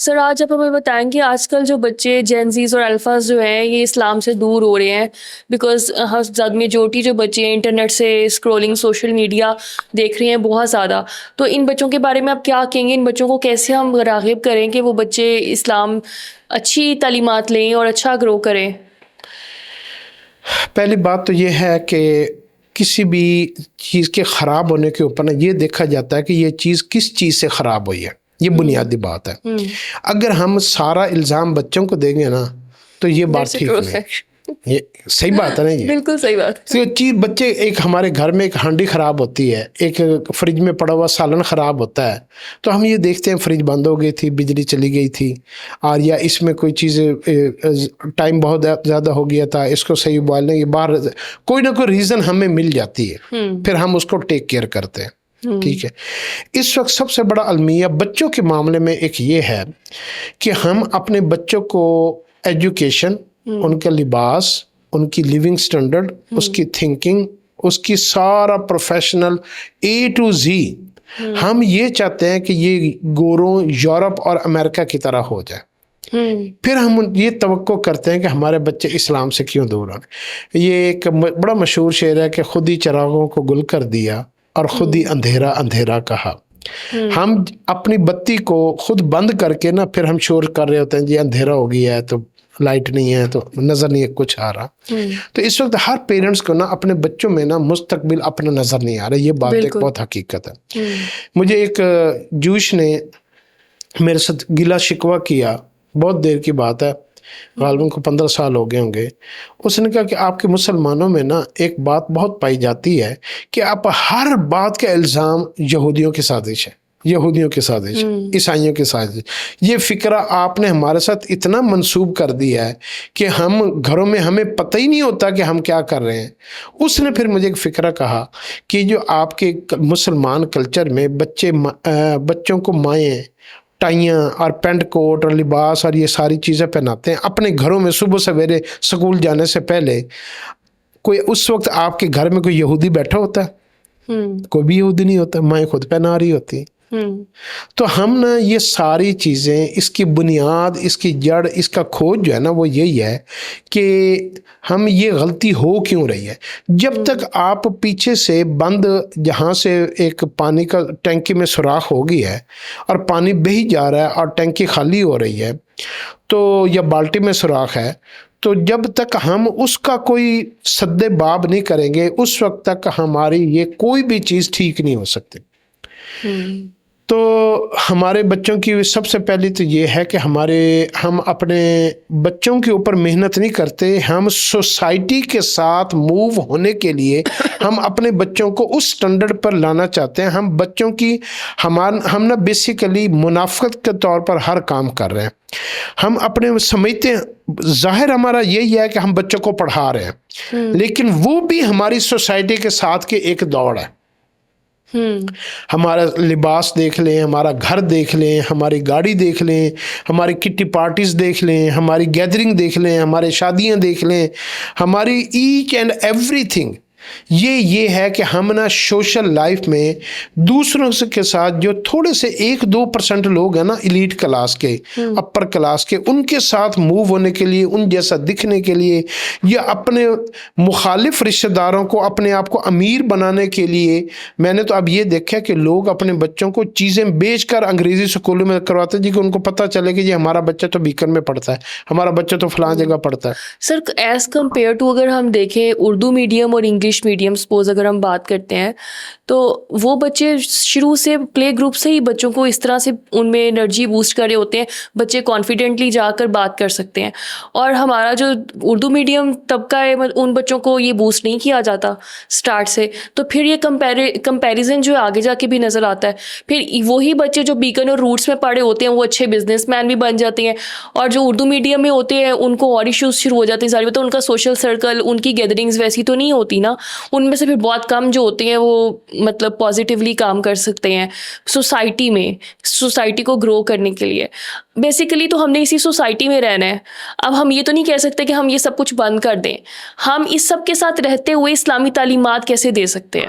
سر آج آپ ہمیں بتائیں گے آج کل جو بچے جینزیز اور الفاز جو ہیں یہ اسلام سے دور ہو رہے ہیں بیکاز زیادہ میجورٹی جو بچے ہیں انٹرنیٹ سے اسکرولنگ سوشل میڈیا دیکھ رہے ہیں بہت زیادہ. تو ان بچوں کے بارے میں آپ کیا کہیں گے؟ ان بچوں کو کیسے ہم راغب کریں کہ وہ بچے اسلام اچھی تعلیمات لیں اور اچھا گرو کریں؟ پہلی بات تو یہ ہے کہ کسی بھی چیز کے خراب ہونے کے اوپر نا یہ دیکھا جاتا ہے کہ یہ چیز کس چیز سے خراب ہوئی ہے. یہ بنیادی بات ہے. اگر ہم سارا الزام بچوں کو دیں گے نا تو یہ بات ٹھیک نہیں. یہ صحیح بات ہے نا. یہ بالکل صحیح بات. چیز بچے ایک ہمارے گھر میں ایک ہانڈی خراب ہوتی ہے, ایک فریج میں پڑا ہوا سالن خراب ہوتا ہے, تو ہم یہ دیکھتے ہیں فریج بند ہو گئی تھی, بجلی چلی گئی تھی, اور یا اس میں کوئی چیز ٹائم بہت زیادہ ہو گیا تھا, اس کو صحیح بوائل نہیں, باہر کوئی نہ کوئی ریزن ہمیں مل جاتی ہے, پھر ہم اس کو ٹیک کیئر کرتے ہیں. ٹھیک ہے. اس وقت سب سے بڑا المیہ بچوں کے معاملے میں ایک یہ ہے کہ ہم اپنے بچوں کو ایجوکیشن, ان کا لباس, ان کی لیونگ سٹینڈرڈ, اس کی تھنکنگ, اس کی سارا پروفیشنل A to Z, ہم یہ چاہتے ہیں کہ یہ گوروں یورپ اور امریکہ کی طرح ہو جائے. پھر ہم یہ توقع کرتے ہیں کہ ہمارے بچے اسلام سے کیوں دور ہیں. یہ ایک بڑا مشہور شعر ہے کہ خود ہی چراغوں کو گل کر دیا اور خود ہی اندھیرا اندھیرا کہا. ہم اپنی بتی کو خود بند کر کے نا پھر ہم شور کر رہے ہوتے ہیں جی اندھیرا ہو گیا ہے تو لائٹ نہیں ہے تو نظر نہیں ہے کچھ آ رہا. تو اس وقت ہر پیرنٹس کو نا اپنے بچوں میں نا مستقبل اپنا نظر نہیں آ رہا. یہ بات ایک بہت حقیقت ہے. مجھے ایک جوش نے میرے ساتھ گلا شکوہ کیا, بہت دیر کی بات ہے, غالباً کو 15 سال ہو گئے ہوں گے. اس نے کہا کہ آپ کے مسلمانوں میں نا ایک بات بہت پائی جاتی ہے کہ آپ ہر بات کا الزام یہودیوں کی سازش ہے, یہودیوں کی سازش, عیسائیوں کی سازش. یہ فکرہ آپ نے ہمارے ساتھ اتنا منسوب کر دیا ہے کہ ہم گھروں میں ہمیں پتہ ہی نہیں ہوتا کہ ہم کیا کر رہے ہیں. اس نے پھر مجھے ایک فکرہ کہا کہ جو آپ کے مسلمان کلچر میں بچوں کو مائیں ٹائیاں اور پینٹ کوٹ اور لباس اور یہ ساری چیزیں پہناتے ہیں اپنے گھروں میں صبح سویرے سکول جانے سے پہلے. کوئی اس وقت آپ کے گھر میں کوئی یہودی بیٹھا ہوتا ہے؟ کوئی بھی یہودی نہیں ہوتا, مائیں خود پہنا رہی ہوتی. تو ہم نا یہ ساری چیزیں, اس کی بنیاد, اس کی جڑ, اس کا کھوج جو ہے نا وہ یہی ہے کہ ہم یہ غلطی ہو کیوں رہی ہے. جب تک آپ پیچھے سے بند, جہاں سے ایک پانی کا ٹینکی میں سوراخ ہو گیا ہے اور پانی بہی جا رہا ہے اور ٹینکی خالی ہو رہی ہے تو, یا بالٹی میں سوراخ ہے, تو جب تک ہم اس کا کوئی سد باب نہیں کریں گے اس وقت تک ہماری یہ کوئی بھی چیز ٹھیک نہیں ہو سکتی. تو ہمارے بچوں کی سب سے پہلی تو یہ ہے کہ ہم اپنے بچوں کے اوپر محنت نہیں کرتے. ہم سوسائٹی کے ساتھ موو ہونے کے لیے ہم اپنے بچوں کو اس سٹینڈرڈ پر لانا چاہتے ہیں. ہم بچوں کی ہم نا بیسیکلی منافقت کے طور پر ہر کام کر رہے ہیں. ہم اپنے سمجھتے ہیں ظاہر ہمارا یہی ہے کہ ہم بچوں کو پڑھا رہے ہیں, لیکن وہ بھی ہماری سوسائٹی کے ساتھ کے ایک دوڑ ہے. ہمارا لباس دیکھ لیں, ہمارا گھر دیکھ لیں, ہماری گاڑی دیکھ لیں, ہماری کٹی پارٹیز دیکھ لیں, ہماری گیدرنگ دیکھ لیں, ہمارے شادیاں دیکھ لیں, ہماری ایچ اینڈ ایوری تھنگ یہ ہے کہ ہم نا سوشل لائف میں دوسروں کے ساتھ جو تھوڑے سے 1-2% لوگ ہیں نا ایلیٹ کلاس کے, اپر کلاس کے, ان کے ساتھ موو ہونے کے لیے, ان جیسا دکھنے کے لیے, یا اپنے مخالف رشتہ داروں کو اپنے آپ کو امیر بنانے کے لیے. میں نے تو اب یہ دیکھا کہ لوگ اپنے بچوں کو چیزیں بیچ کر انگریزی اسکولوں میں کرواتے ہیں جی کہ ان کو پتہ چلے کہ جی ہمارا بچہ تو بیکن میں پڑھتا ہے, ہمارا بچہ تو فلاں جگہ پڑھتا ہے. سر ایز کمپیئر ٹو اگر ہم دیکھیں اردو میڈیم اور انگلش میڈیم سپوز اگر ہم بات کرتے ہیں تو وہ بچے شروع سے پلے گروپ سے ہی بچوں کو اس طرح سے ان میں انرجی بوسٹ کر رہے ہوتے ہیں, بچے کانفیڈنٹلی جا کر بات کر سکتے ہیں. اور ہمارا جو اردو میڈیم طبقہ ہے ان بچوں کو یہ بوسٹ نہیں کیا جاتا اسٹارٹ سے, تو پھر یہ کمپیریزن جو آگے جا کے بھی نظر آتا ہے. پھر وہی بچے جو بیکن اور روٹس میں پڑھے ہوتے ہیں وہ اچھے بزنس مین بھی بن جاتے ہیں, اور جو اردو میڈیم میں ہوتے ہیں ان کو اور ایشوز شروع ہو جاتے ہیں ساری. تو ان کا سوشل سرکل, ان کی گیدرنگز ویسی تو نہیں ہوتی نا, ان میں سے پھر بہت کم جو ہوتے ہیں وہ مطلب پازیٹیولی کام کر سکتے ہیں سوسائٹی میں, سوسائٹی کو گرو کرنے کے لیے. بیسیکلی تو ہم نے اسی سوسائٹی میں رہنا ہے. اب ہم یہ تو نہیں کہہ سکتے کہ ہم یہ سب کچھ بند کر دیں. ہم اس سب کے ساتھ رہتے ہوئے اسلامی تعلیمات کیسے دے سکتے ہیں؟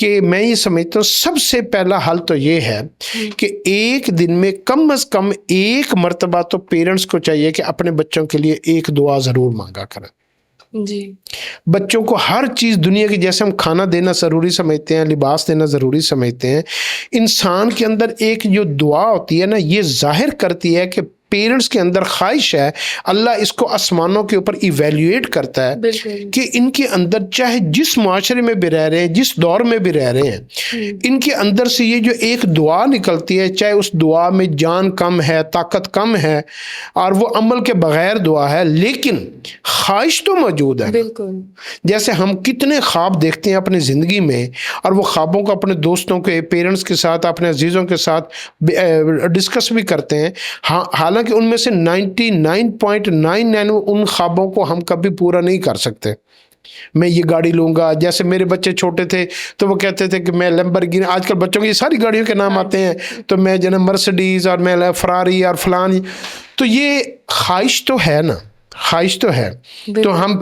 کہ میں یہ سمجھتا ہوں سب سے پہلا حل تو یہ ہے کہ ایک دن میں کم از کم ایک مرتبہ تو پیرنٹس کو چاہیے کہ اپنے بچوں کے لیے ایک دعا ضرور مانگا کریں. جی. بچوں کو ہر چیز دنیا کی، جیسے ہم کھانا دینا ضروری سمجھتے ہیں، لباس دینا ضروری سمجھتے ہیں، انسان کے اندر ایک جو دعا ہوتی ہے نا، یہ ظاہر کرتی ہے کہ پیرنٹس کے اندر خواہش ہے. اللہ اس کو آسمانوں کے اوپر ایویلیویٹ کرتا ہے بالکل. کہ ان کے اندر چاہے جس معاشرے میں بھی رہ رہے ہیں، جس دور میں بھی رہ رہے ہیں، ان کے اندر سے یہ جو ایک دعا نکلتی ہے، چاہے اس دعا میں جان کم ہے، طاقت کم ہے، اور وہ عمل کے بغیر دعا ہے، لیکن خواہش تو موجود ہے. بالکل. جیسے ہم کتنے خواب دیکھتے ہیں اپنی زندگی میں، اور وہ خوابوں کو اپنے دوستوں کے، پیرنٹس کے ساتھ، اپنے عزیزوں کے ساتھ ڈسکس بھی کرتے ہیں. حالانکہ ان میں سے 99.99 ان خوابوں کو ہم کبھی پورا نہیں کر سکتے. میں یہ گاڑی لوں گا، جیسے میرے بچے چھوٹے تھے تو وہ کہتے تھے کہ میں لیمبورگینی، آج کل بچوں کی یہ ساری گاڑیوں کے نام آتے ہیں، تو میں جو ہے مرسڈیز اور میں فراری اور فلان. تو یہ خواہش تو ہے نا، خواہش تو ہے. تو ہم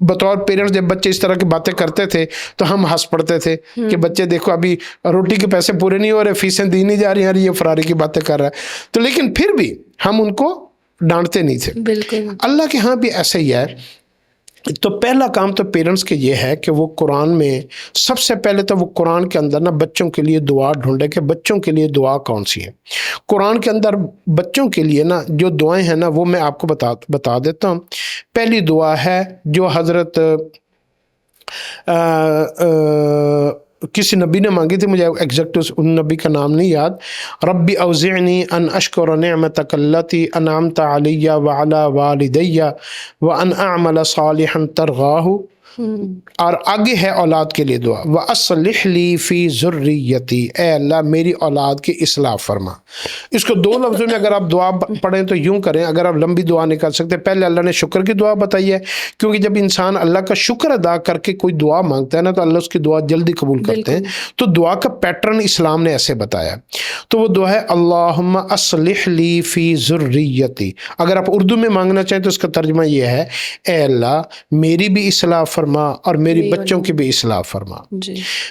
بطور پیرنٹس جب بچے اس طرح کی باتیں کرتے تھے تو ہم ہنس پڑتے تھے کہ بچے دیکھو ابھی روٹی کے پیسے پورے نہیں ہو رہے، فیسیں دی نہیں جا رہی ہیں، یہ فراری کی باتیں کر رہا ہے. تو لیکن پھر بھی ہم ان کو ڈانٹتے نہیں تھے. بالکل. اللہ کے ہاں بھی ایسا ہی ہے. تو پہلا کام تو پیرنٹس کے یہ ہے کہ وہ قرآن میں سب سے پہلے تو وہ قرآن کے اندر نا بچوں کے لیے دعا ڈھونڈے کہ بچوں کے لیے دعا کون سی ہے. قرآن کے اندر بچوں کے لیے نا جو دعائیں ہیں نا وہ میں آپ کو بتا دیتا ہوں. پہلی دعا ہے جو حضرت کسی نبی نے مانگی تھی، مجھے ایگزیکٹ ان نبی کا نام نہیں یاد. ربی اوزعنی ان اشکر نعمتک التی انعمت علی وعلی والدی وان اعمل صالحا ترضاہ. اور آگے ہے اولاد کے لیے دعا، وَأَصْلِحْ لِي فِي ذُرِّيَّتِي، اے اللہ میری اولاد کی اصلاح فرما. اس کو دو لفظوں میں اگر آپ دعا پڑھیں تو یوں کریں، اگر آپ لمبی دعا نہیں کر سکتے، پہلے اللہ نے شکر کی دعا بتائی ہے، کیونکہ جب انسان اللہ کا شکر ادا کر کے کوئی دعا مانگتا ہے نا تو اللہ اس کی دعا جلدی قبول کرتے ہیں. تو دعا کا پیٹرن اسلام نے ایسے بتایا. تو وہ دعا ہے اللہم اصلح لی فی ذریتی. اگر آپ اردو میں مانگنا چاہیں تو اس کا ترجمہ یہ ہے، اے اللہ میری بھی اصلاح فرما اور میری بچوں کی بھی اصلاح فرما.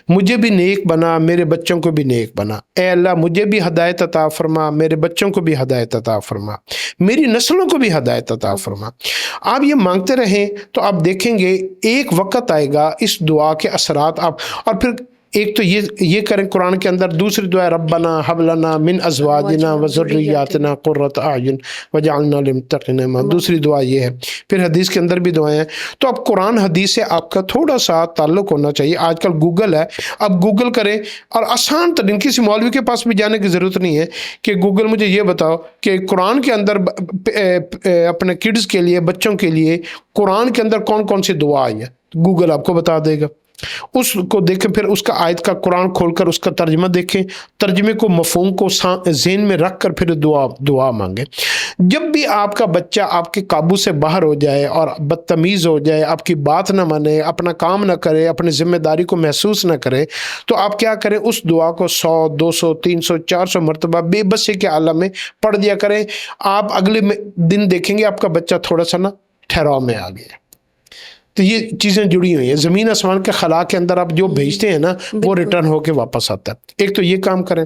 مجھے بھی نیک بنا، میرے بچوں کو بھی نیک بنا. اے اللہ مجھے بھی ہدایت عطا فرما، میرے بچوں کو بھی ہدایت عطا فرما، میری نسلوں کو بھی ہدایت عطا فرما. آپ یہ مانگتے رہیں تو آپ دیکھیں گے ایک وقت آئے گا اس دعا کے اثرات آپ. اور پھر ایک تو یہ کریں قرآن کے اندر. دوسری دعا ربنا حب لنا من ازواجنا وذریاتنا قرۃ اعین وجعلنا للمتقین اماما. دوسری دعا یہ ہے. پھر حدیث کے اندر بھی دعائیں ہیں. تو اب قرآن حدیث سے آپ کا تھوڑا سا تعلق ہونا چاہیے. آج کل گوگل ہے، اب گوگل کریں اور آسان ترین، کسی مولوی کے پاس بھی جانے کی ضرورت نہیں ہے کہ گوگل مجھے یہ بتاؤ کہ قرآن کے اندر اپنے کڈز کے لیے، بچوں کے لیے قرآن کے اندر کون کون سی دعا آئی ہے. گوگل آپ کو بتا دے گا. اس کو دیکھیں، پھر اس کا آیت کا قرآن کھول کر اس کا ترجمہ دیکھیں، ترجمے کو، مفہوم کو ذہن میں رکھ کر پھر دعا مانگیں. جب بھی آپ کا بچہ آپ کے قابو سے باہر ہو جائے اور بدتمیز ہو جائے، آپ کی بات نہ مانے، اپنا کام نہ کرے، اپنی ذمہ داری کو محسوس نہ کرے، تو آپ کیا کریں، اس دعا کو 100 200 300 400 مرتبہ بے بسی کے عالم میں پڑھ دیا کریں. آپ اگلے دن دیکھیں گے آپ کا بچہ تھوڑا سا نا ٹھہراؤ میں آ گیا. تو یہ چیزیں جڑی ہوئی ہیں. زمین آسمان کے خلا کے اندر آپ جو بھیجتے ہیں نا وہ ریٹرن ہو کے واپس آتا ہے. ایک تو یہ کام کریں.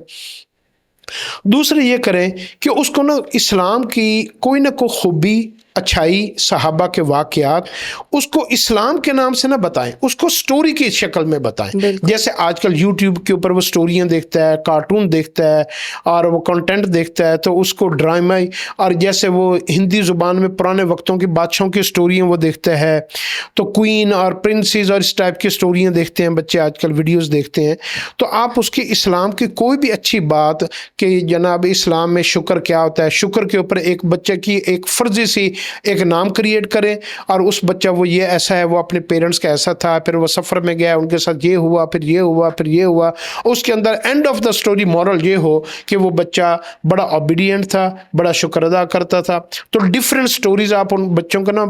دوسرے یہ کریں کہ اس کو نا اسلام کی کوئی نہ کوئی خوبی، اچھائی، صحابہ کے واقعات اس کو اسلام کے نام سے نہ بتائیں، اس کو سٹوری کی شکل میں بتائیں. جیسے آج کل یوٹیوب کے اوپر وہ سٹوریاں دیکھتا ہے، کارٹون دیکھتا ہے اور وہ کنٹینٹ دیکھتا ہے، تو اس کو ڈرامہ، اور جیسے وہ ہندی زبان میں پرانے وقتوں کی بادشاہوں کی سٹوریاں وہ دیکھتا ہے، تو کوئین اور پرنسز اور اس ٹائپ کی سٹوریاں دیکھتے ہیں بچے آج کل، ویڈیوز دیکھتے ہیں. تو آپ اس کی اسلام کی کوئی بھی اچھی بات کہ جناب اسلام میں شکر کیا ہوتا ہے، شکر کے اوپر ایک بچے کی ایک فرضی سی ایک نام کریٹ کریں، اور اس بچہ وہ یہ ایسا ہے، وہ اپنے پیرنٹس کا ایسا تھا، پھر وہ سفر میں گیا، ان کے ساتھ یہ ہوا، پھر یہ ہوا، پھر یہ ہوا. اس کے اندر end of the story moral یہ ہو کہ وہ بچہ بڑا اوبیڈینٹ تھا، بڑا شکر ادا کرتا تھا. تو ڈفرینٹ سٹوریز آپ ان بچوں کا نا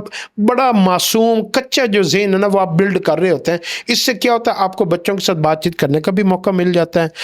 بڑا معصوم کچا جو ذہن ہے نا وہ آپ بلڈ کر رہے ہوتے ہیں. اس سے کیا ہوتا ہے، آپ کو بچوں کے ساتھ بات چیت کرنے کا بھی موقع مل جاتا ہے.